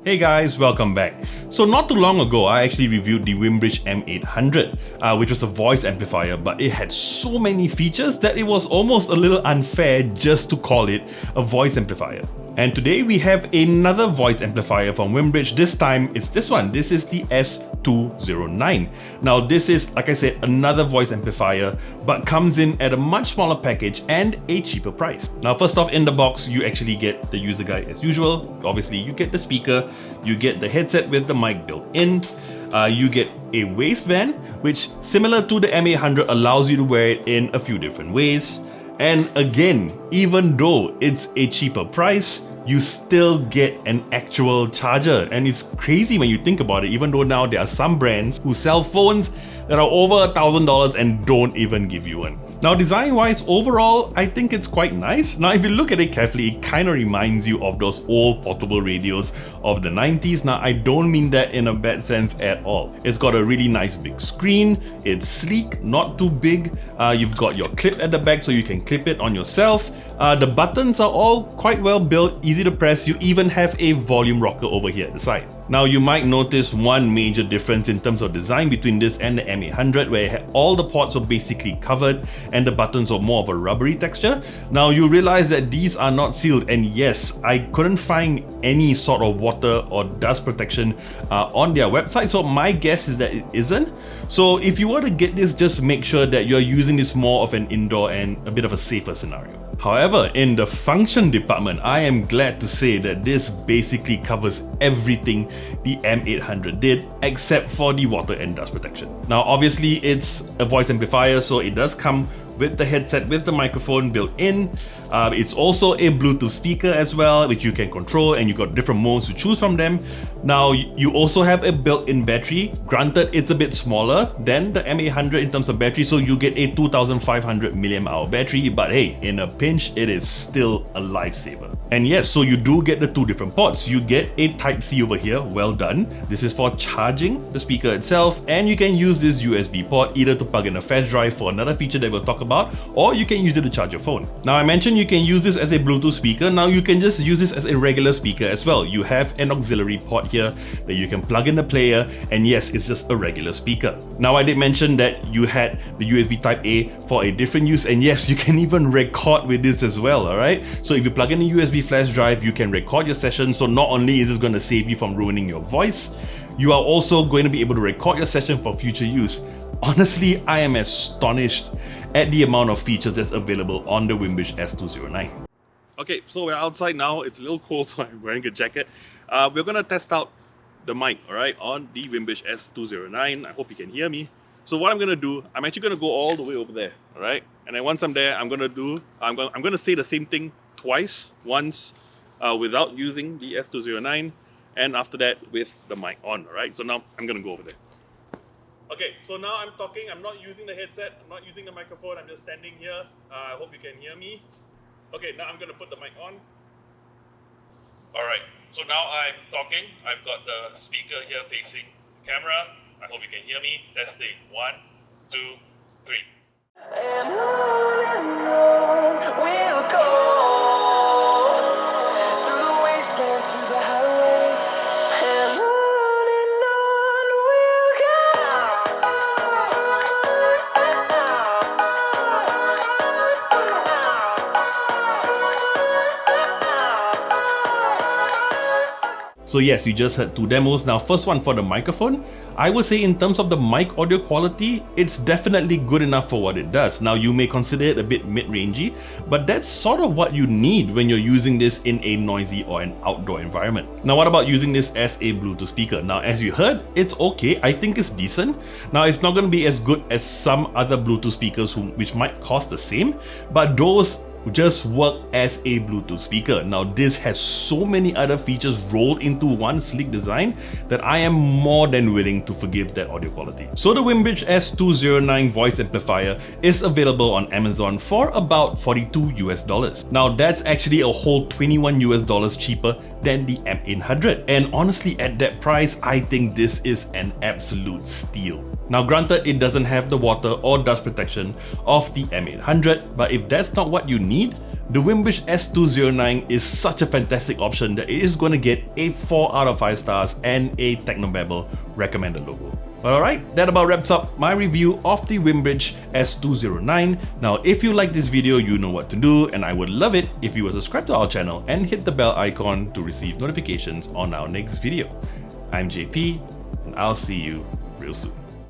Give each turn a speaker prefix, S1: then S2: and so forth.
S1: Hey guys, welcome back. So not too long ago, I actually reviewed the Winbridge M800, which was a voice amplifier, but it had so many features that it was almost a little unfair just to call it a voice amplifier. And today we have another voice amplifier from Winbridge. This time it's this one. This is the S209. Now this is, like I said, another voice amplifier, but comes in at a much smaller package and a cheaper price. Now first off, in the box, you actually get the user guide as usual. Obviously you get the speaker, you get the headset with the mic built in, you get a waistband, which similar to the M800 allows you to wear it in a few different ways. And again, even though it's a cheaper price, you still get an actual charger. And it's crazy when you think about it, even though now there are some brands who sell phones that are over $1,000 and don't even give you one. Now design-wise, overall, I think it's quite nice. Now if you look at it carefully, it kind of reminds you of those old portable radios of the 90s. Now I don't mean that in a bad sense at all. It's got a really nice big screen, it's sleek, not too big. You've got your clip at the back so you can clip it on yourself. The buttons are all quite well built, easy to press. You even have a volume rocker over here at the side. Now you might notice one major difference in terms of design between this and the M800, where all the ports were basically covered and the buttons were more of a rubbery texture. Now you realize that these are not sealed, and yes, I couldn't find any sort of water or dust protection on their website, so my guess is that it isn't. So if you were to get this, just make sure that you're using this more of an indoor and a bit of a safer scenario. However, in the function department, I am glad to say that this basically covers everything the M800 did except for the water and dust protection. Now obviously it's a voice amplifier, so it does come with the headset with the microphone built in. It's also a Bluetooth speaker as well, which you can control, and you got different modes to choose from them. Now you also have a built-in battery. Granted, it's a bit smaller than the M800 in terms of battery, so you get a 2500 mAh battery, but hey, in a pinch, it is still a lifesaver. And yes, so you do get the two different ports. You get a Type-C over here, well done. This is for charging the speaker itself, and you can use this USB port either to plug in a flash drive for another feature that we'll talk about, or you can use it to charge your phone. Now I mentioned you can use this as a Bluetooth speaker. Now you can just use this as a regular speaker as well. You have an auxiliary port here that you can plug in the player, and yes, it's just a regular speaker. Now I did mention that you had the USB Type-A for a different use, and yes, you can even record with this as well, alright? So if you plug in a USB flash drive, you can record your session. So not only is this going to save you from ruining your voice, you are also going to be able to record your session for future use. Honestly, I am astonished at the amount of features that's available on the Winbridge S209. Okay, so we're outside now. It's a little cold, so I'm wearing a jacket. We're gonna test out the mic, alright, on the Winbridge S209. I hope you can hear me. So what I'm gonna do, I'm actually gonna go all the way over there, alright? And then once I'm there, I'm gonna say the same thing twice. Once without using the S209, and after that with the mic on, alright? So now I'm gonna go over there. Okay, so now I'm talking, I'm not using the headset, I'm not using the microphone, I'm just standing here. I hope you can hear me. Okay, now I'm gonna put the mic on. Alright, so now I'm talking, I've got the speaker here facing the camera. I hope you can hear me. Testing, 1, 2, 3. And on we'll go, through the wastelands, through the highways, and on we'll go. So yes, you just heard two demos. Now first one for the microphone, I would say in terms of the mic audio quality, it's definitely good enough for what it does. Now you may consider it a bit mid-rangey, but that's sort of what you need when you're using this in a noisy or an outdoor environment. Now what about using this as a Bluetooth speaker? Now as you heard, it's okay. I think it's decent. Now it's not going to be as good as some other Bluetooth speakers which might cost the same, but those just work as a Bluetooth speaker. Now this has so many other features rolled into one sleek design that I am more than willing to forgive that audio quality. So the Winbridge S209 voice amplifier is available on Amazon for about $42 US. Now that's actually a whole $21 US cheaper than the M800, and honestly at that price I think this is an absolute steal. Now granted, it doesn't have the water or dust protection of the M800, but if that's not what you need, the Winbridge S209 is such a fantastic option that it is going to get a 4 out of 5 stars and a Technobabble recommended logo. But alright, that about wraps up my review of the Winbridge S209. Now, if you like this video, you know what to do, and I would love it if you were subscribed to our channel and hit the bell icon to receive notifications on our next video. I'm JP, and I'll see you real soon.